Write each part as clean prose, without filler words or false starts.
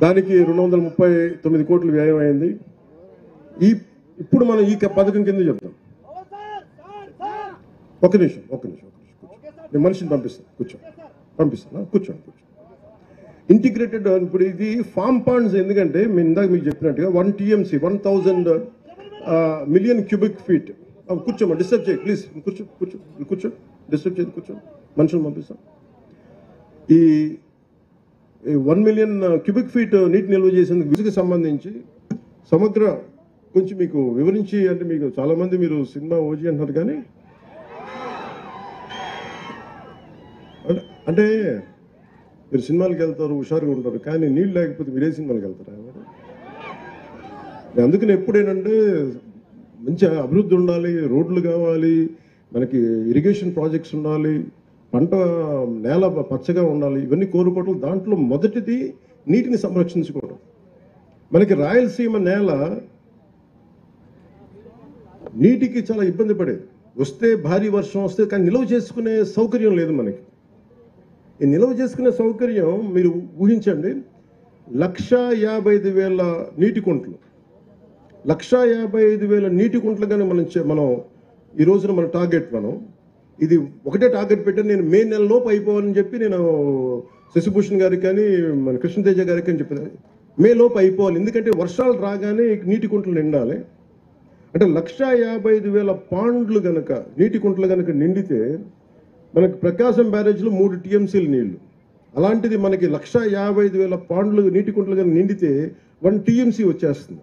దానికి 239 కోట్లు వ్యయం అయింది. ఇప్పుడు మనం ఈ పథకం కింద చెప్తాం. ఒక నిమిషం నేను మనిషిని పంపిస్తాను. కూర్చోండి. ఇంటిగ్రేటెడ్ ఇప్పుడు ఇది ఫామ్ పాండ్స్. ఎందుకంటే ఇందాక మీకు చెప్పినట్టుగా 1 TMC 1000 మిలియన్ క్యూబిక్ ఫీట్. కూర్చోమా, డిస్టర్బ్ చేయి ప్లీజ్. కూర్చో డిస్టర్బ్ చేయండి, కూర్చో. మనుషులు పంపిస్తాం. ఈ 1 మిలియన్ క్యూబిక్ ఫీట్ నీటి నిల్వ చేసేందుకు విసుగు సంబంధించి సమగ్ర కొంచెం మీకు వివరించి, అంటే మీకు చాలా మంది మీరు సినిమా ఓజీ అంటున్నారు, కానీ అంటే మీరు సినిమాలకు వెళ్తారు, హుషారుగా ఉంటారు, కానీ నీళ్ళు లేకపోతే మీరే సినిమాలకు వెళ్తారా? అందుకని ఎప్పుడేనంటే మంచి అభివృద్ధి ఉండాలి, రోడ్లు కావాలి, మనకి ఇరిగేషన్ ప్రాజెక్ట్స్ ఉండాలి, పంట నేల పచ్చగా ఉండాలి, ఇవన్నీ కోరుకోవడం. దాంట్లో మొదటిది నీటిని సంరక్షించుకోవడం. మనకి రాయలసీమ నేల నీటికి చాలా ఇబ్బంది పడేది. వస్తే భారీ వర్షం వస్తే, కానీ నిల్వ చేసుకునే సౌకర్యం లేదు మనకి. ఈ నిల్వ చేసుకునే సౌకర్యం మీరు ఊహించండి. 1,55,000 నీటి కుంటలు, 1,55,000 నీటి కుంటలు కానీ మనం ఈ రోజున మన టార్గెట్. మనం ఇది ఒకటే టార్గెట్ పెట్టాను. నేను మే నెల లోపు అయిపోవాలని చెప్పి నేను శశిభూషణ్ గారికి కానీ మన కృష్ణతేజ గారికి అని చెప్పాను, మే లోపు అయిపోవాలి. ఎందుకంటే వర్షాలు రాగానే నీటి కుంటలు నిండాలి. అంటే 1,55,000 పాండ్లు కనుక, నీటి కుంటలు కనుక నిండితే మనకి ప్రకాశం బ్యారేజ్లో 3 TMCలు నీళ్లు. అలాంటిది మనకి 1,55,000 పాండ్లు నీటి కుంటలు కనుక నిండితే 1 TMC వచ్చేస్తుంది.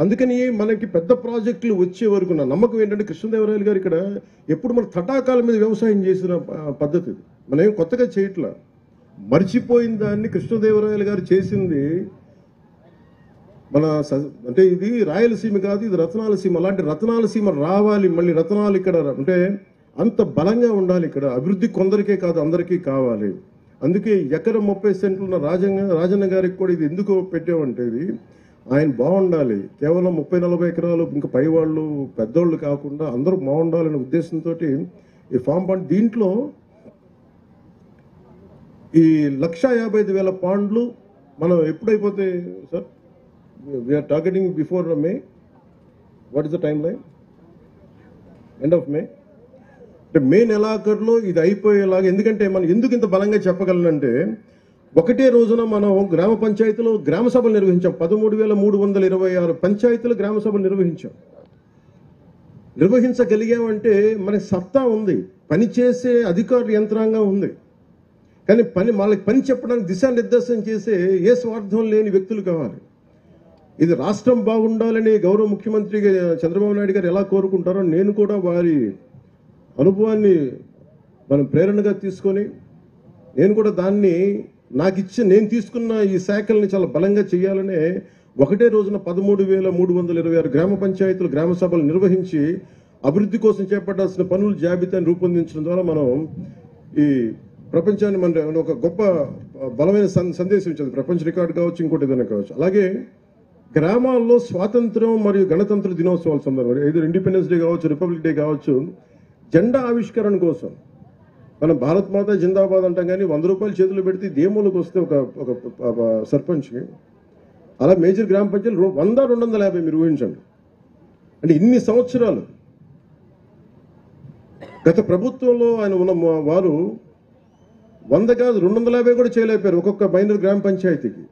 అందుకని మనకి పెద్ద ప్రాజెక్టులు వచ్చే వరకు నా నమ్మకం ఏంటంటే, కృష్ణదేవరాయలు గారు ఇక్కడ ఎప్పుడు మన తటాకాల మీద వ్యవసాయం చేసిన పద్ధతి. మనం ఏం కొత్తగా చేయట్లా. మర్చిపోయిన దాన్ని కృష్ణదేవరాయలు గారు చేసింది. మన అంటే ఇది రాయలసీమ కాదు, ఇది రత్నాలసీమ. అలాంటి రత్నాలసీమ రావాలి. మళ్ళీ రత్నాలు ఇక్కడ అంటే అంత బలంగా ఉండాలి. ఇక్కడ అభివృద్ధి కొందరికే కాదు, అందరికీ కావాలి. అందుకే ఎకరం 30 సెంట్లు ఉన్న రాజన్న గారికి కూడా ఇది ఎందుకు పెట్టామంటే, ఇది ఆయన బాగుండాలి. కేవలం 30-40 ఎకరాలు ఇంకా పై వాళ్ళు పెద్దోళ్ళు కాకుండా అందరూ బాగుండాలనే ఉద్దేశంతో ఈ ఫామ్ పాండ్. దీంట్లో ఈ 1,55,000 పాండ్లు మనం ఎప్పుడైపోతాయి sir? We're targeting before May. What is the timeline? End of May. అంటే మే నెలాఖరులో ఇది అయిపోయేలాగా. ఎందుకంటే మనం ఎందుకు ఇంత బలంగా చెప్పగలనంటే, ఒకటే రోజున మనం గ్రామ పంచాయతీలో గ్రామ సభలు నిర్వహించాం. 13,326 పంచాయతీలు గ్రామ సభలు నిర్వహించగలిగామంటే మనకి సత్తా ఉంది, పనిచేసే అధికారుల యంత్రాంగం ఉంది. కానీ వాళ్ళకి పని చెప్పడానికి దిశానిర్దేశం చేసే ఏ స్వార్థం లేని వ్యక్తులు కావాలి. ఇది రాష్ట్రం బాగుండాలని గౌరవ ముఖ్యమంత్రి చంద్రబాబు నాయుడు గారు ఎలా కోరుకుంటారో, నేను కూడా వారి అనుభవాన్ని మనం ప్రేరణగా తీసుకొని నేను కూడా దాన్ని నేను తీసుకున్న ఈ శాఖల్ని చాలా బలంగా చేయాలనే ఒకటే రోజున 13,326 గ్రామ పంచాయతీలు గ్రామ సభలు నిర్వహించి అభివృద్ధి కోసం చేపట్టాల్సిన పనుల జాబితాను రూపొందించడం ద్వారా మనం ఈ ప్రపంచాన్ని మన ఒక గొప్ప బలమైన సందేశం ఇచ్చింది. ప్రపంచ రికార్డు కావచ్చు, ఇంకోటి ఏదైనా కావచ్చు. అలాగే గ్రామాల్లో స్వాతంత్రం మరియు గణతంత్ర దినోత్సవాల సందర్భంగా, ఏదో ఇండిపెండెన్స్ డే కావచ్చు, రిపబ్లిక్ డే కావచ్చు, జెండా ఆవిష్కరణ కోసం మనం భారత్ మాత జిందాబాద్ అంటాం, కానీ 100 రూపాయలు చేతులు పెడితే దేములకు వస్తే ఒక సర్పంచ్కి, అలా మేజర్ గ్రామ పంచాయతీలు 100-250 మీరు ఊహించండి. అంటే ఇన్ని సంవత్సరాలు గత ప్రభుత్వంలో ఆయన ఉన్న వారు 100 కాదు 250 కూడా చేయలేకపోయారు ఒక్కొక్క మైనర్ గ్రామ పంచాయతీకి.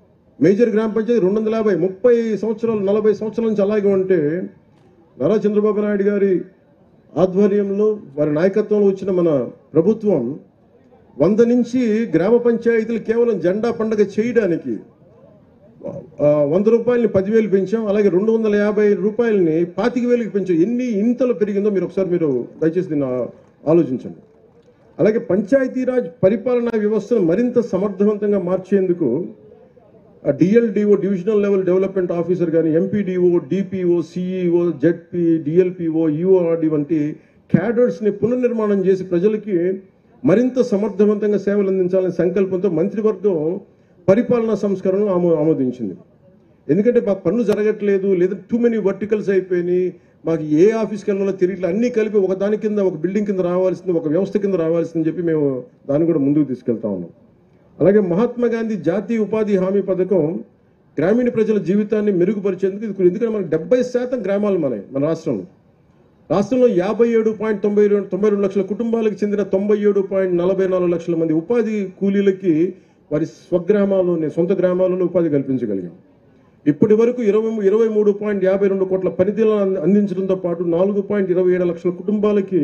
మేజర్ గ్రామ పంచాయతీ 250, 30 సంవత్సరాలు 40 సంవత్సరాల నుంచి అలాగే ఉంటే, నారా చంద్రబాబు నాయుడు గారి ఆధ్వర్యంలో వారి నాయకత్వంలో వచ్చిన మన ప్రభుత్వం 100 నుంచి గ్రామ పంచాయతీలు కేవలం జెండా పండుగ చేయడానికి 100 రూపాయలని 10,000 పెంచాం. అలాగే 250 రూపాయలని 25,000కి పెంచాం. ఇంతలో పెరిగిందో మీరు ఒకసారి దయచేసి దీన్ని ఆలోచించండి. అలాగే పంచాయతీరాజ్ పరిపాలనా వ్యవస్థను మరింత సమర్థవంతంగా మార్చేందుకు DLDO, divisional level development officer కానీ, MPDO, DPO, CEO, ZP, DLPO, URD వంటి క్యాడర్స్ని పునర్నిర్మాణం చేసి ప్రజలకి మరింత సమర్థవంతంగా సేవలు అందించాలనే సంకల్పంతో మంత్రివర్గం పరిపాలనా సంస్కరణను ఆమోదించింది. ఎందుకంటే మాకు పనులు జరగట్లేదు, లేదా టూ మెనీ వర్టికల్స్ అయిపోయినాయి, మాకు ఏ ఆఫీస్కి వెళ్ళాలో తిరిగి అన్నీ కలిపి ఒక దాని కింద, ఒక బిల్డింగ్ కింద రావాల్సింది, ఒక వ్యవస్థ కింద రావాల్సిందని చెప్పి మేము దాన్ని కూడా ముందుకు తీసుకెళ్తా ఉన్నాం. అలాగే మహాత్మా గాంధీ జాతీయ ఉపాధి హామీ పథకం గ్రామీణ ప్రజల జీవితాన్ని మెరుగుపరిచేందుకు ఎందుకంటే మనకు 70% గ్రామాలు మన రాష్ట్రంలో 57.92 లక్షల కుటుంబాలకు చెందిన 97.44 లక్షల మంది ఉపాధి కూలీలకి వారి స్వగ్రామాల్లోనే సొంత గ్రామాల్లోనే ఉపాధి కల్పించగలిగాం. ఇప్పటి వరకు 23.52 కోట్ల పనితీలను అందించడంతో పాటు 4.27 లక్షల కుటుంబాలకి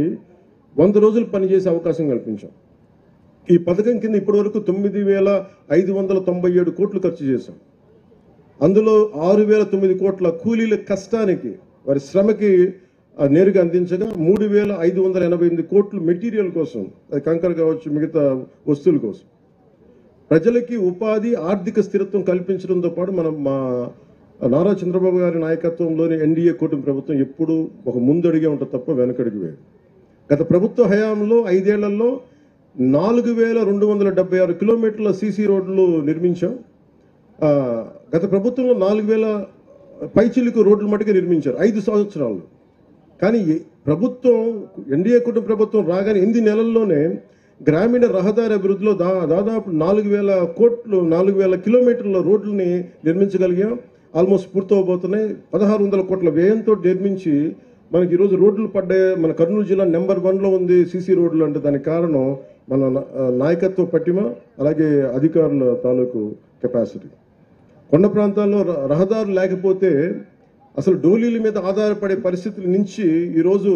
100 రోజులు పనిచేసే అవకాశం కల్పించాం. ఈ పథకం కింద ఇప్పటి వరకు 9,597 కోట్లు ఖర్చు చేశాం. అందులో 6,009 కోట్ల కూలీల కష్టానికి వారి శ్రమకి నేరుగా అందించగా 3,588 కోట్లు మెటీరియల్ కోసం, అది కంకర కావచ్చు మిగతా వస్తువుల కోసం. ప్రజలకి ఉపాధి ఆర్థిక స్థిరత్వం కల్పించడంతో పాటు మా నారా చంద్రబాబు గారి నాయకత్వంలోని ఎన్డీఏ కూటమి ప్రభుత్వం ఎప్పుడూ ఒక ముందడిగే ఉంటుంది తప్ప వెనకడికి వేయదు. గత ప్రభుత్వ హయాంలో 5 ఏళ్లలో 4,276 కిలోమీటర్ల సీసీ రోడ్లు నిర్మించాం. గత ప్రభుత్వంలో 4,000 పైచిలుకు రోడ్లు మటుకు నిర్మించారు 5 సంవత్సరాల్లో. కానీ ప్రభుత్వం ఎన్డీఏ కూటమి ప్రభుత్వం రాగానే 8 నెలల్లోనే గ్రామీణ రహదారి అభివృద్ధిలో దాదాపు 4,000 కిలోమీటర్ల రోడ్లని నిర్మించగలిగాం. ఆల్మోస్ట్ పూర్తవబోతున్నాయి. 1,600 కోట్ల వ్యయంతో నిర్మించి మనకి ఈరోజు రోడ్లు పడ్డాయి. మన కర్నూలు జిల్లా నెంబర్ 1లో ఉంది సీసీ రోడ్లు అంటే. దానికి కారణం మన నాయకత్వ పట్టిమ, అలాగే అధికారుల తాలూకు కెపాసిటీ. కొండ ప్రాంతాల్లో రహదారులు లేకపోతే అసలు డోలీల మీద ఆధారపడే పరిస్థితుల నుంచి ఈరోజు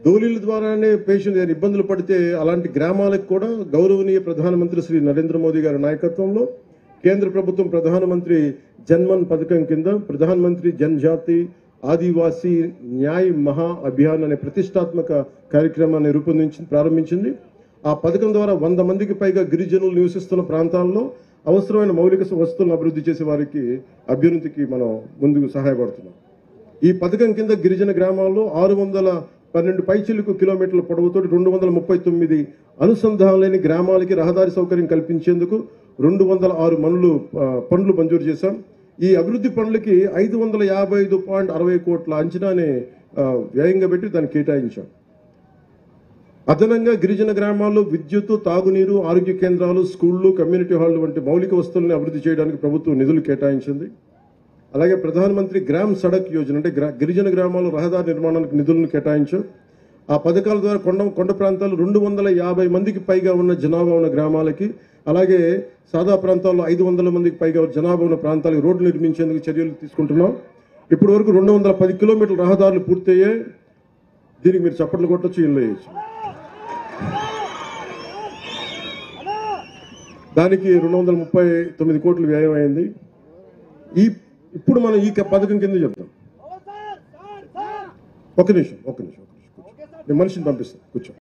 డోలీల ద్వారానే పేషెంట్ ఇబ్బందులు పడితే అలాంటి గ్రామాలకు కూడా గౌరవనీయ ప్రధానమంత్రి శ్రీ నరేంద్ర మోదీ గారి నాయకత్వంలో కేంద్ర ప్రభుత్వం ప్రధానమంత్రి జన్మన్ పథకం కింద ప్రధానమంత్రి జనజాతి ఆదివాసీ న్యాయ్ మహా అభియాన్ అనే ప్రతిష్టాత్మక కార్యక్రమాన్ని ప్రారంభించింది. ఆ పథకం ద్వారా 100 మందికి పైగా గిరిజనులు నివసిస్తున్న ప్రాంతాల్లో అవసరమైన మౌలిక వస్తువులను అభివృద్ధి చేసే వారికి అభ్యున్నతికి మనం ముందుకు సహాయపడుతున్నాం. ఈ పథకం కింద గిరిజన గ్రామాల్లో 612 పైచిలుకు కిలోమీటర్ల పొడవుతో 239 అనుసంధానం లేని గ్రామాలకి రహదారి సౌకర్యం కల్పించేందుకు 206 పనులు మంజూరు చేశాం. ఈ అభివృద్ధి పనులకి 555.60 కోట్ల అంచనాని వ్యయంగా పెట్టి దాన్ని కేటాయించాం. అదనంగా గిరిజన గ్రామాల్లో విద్యుత్, తాగునీరు, ఆరోగ్య కేంద్రాలు, స్కూళ్లు, కమ్యూనిటీ హాళ్లు వంటి మౌలిక వస్తువులను అభివృద్ధి చేయడానికి ప్రభుత్వం నిధులు కేటాయించింది. అలాగే ప్రధానమంత్రి గ్రామ్ సడక్ యోజన అంటే గిరిజన గ్రామాల్లో రహదారి నిర్మాణానికి నిధులను కేటాయించాం. ఆ పథకాల ద్వారా కొండ ప్రాంతాలు 250 మందికి పైగా ఉన్న జనాభా ఉన్న గ్రామాలకి, అలాగే సాదా ప్రాంతాల్లో 500 మందికి పైగా జనాభా ఉన్న ప్రాంతాలకు రోడ్లు నిర్మించేందుకు చర్యలు తీసుకుంటున్నాం. ఇప్పటి వరకు 210 కిలోమీటర్ల రహదారులు పూర్తయ్యాయి. దీనికి మీరు చప్పట్లు కొట్టచ్చు, ఇల్లు వేయచ్చు. దానికి 239 కోట్లు వ్యయం అయింది. ఇప్పుడు మనం ఈ పథకం కింద చెప్తాం. ఒక్క నిమిషం నేను మనిషిని పంపిస్తాను, కూర్చో.